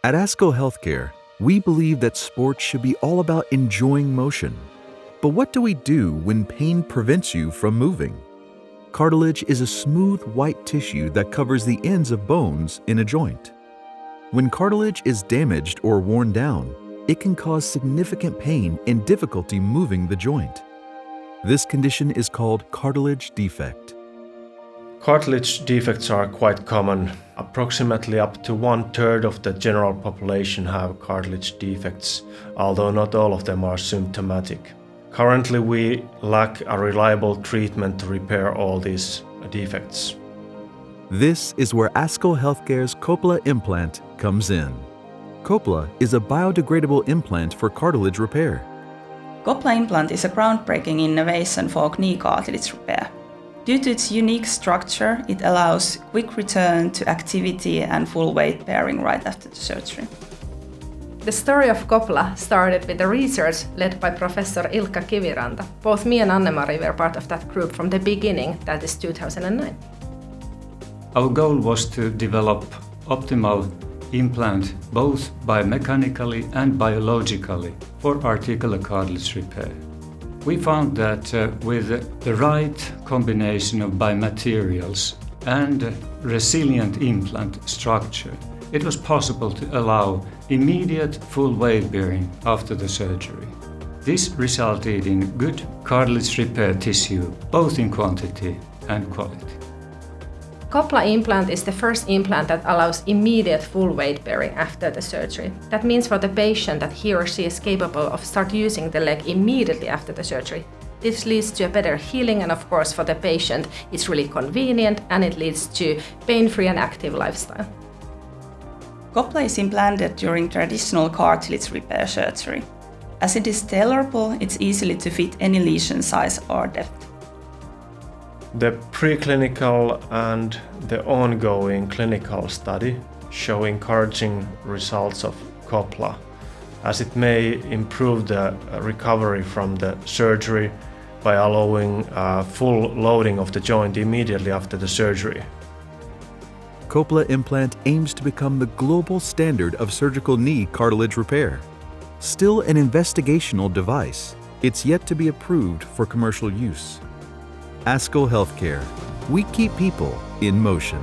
At Askel Healthcare, we believe that sports should be all about enjoying motion. But what do we do when pain prevents you from moving? Cartilage is a smooth white tissue that covers the ends of bones in a joint. When cartilage is damaged or worn down, it can cause significant pain and difficulty moving the joint. This condition is called cartilage defect. Cartilage defects are quite common. Approximately up to 1/3 of the general population have cartilage defects, although not all of them are symptomatic. Currently, we lack a reliable treatment to repair all these defects. This is where Askel Healthcare's COPLA implant comes in. COPLA is a biodegradable implant for cartilage repair. COPLA implant is a groundbreaking innovation for knee cartilage repair. Due to its unique structure, it allows quick return to activity and full weight bearing right after the surgery. The story of COPLA started with the research led by Professor Ilkka Kiviranta. Both me and Anne-Mari were part of that group from the beginning, that is 2009. Our goal was to develop optimal implant both biomechanically and biologically for articular cartilage repair. We found that with the right combination of biomaterials and resilient implant structure, it was possible to allow immediate full weight bearing after the surgery. This resulted in good cartilage repair tissue, both in quantity and quality. COPLA implant is the first implant that allows immediate full weight bearing after the surgery. That means for the patient that he or she is capable of start using the leg immediately after the surgery. This leads to a better healing, and of course for the patient it's really convenient and it leads to pain-free and active lifestyle. COPLA is implanted during traditional cartilage repair surgery. As it is tailorable, it's easily to fit any lesion size or depth. The preclinical and the ongoing clinical study show encouraging results of COPLA, as it may improve the recovery from the surgery by allowing full loading of the joint immediately after the surgery. COPLA implant aims to become the global standard of surgical knee cartilage repair. Still an investigational device, it's yet to be approved for commercial use. Askel Healthcare. We keep people in motion.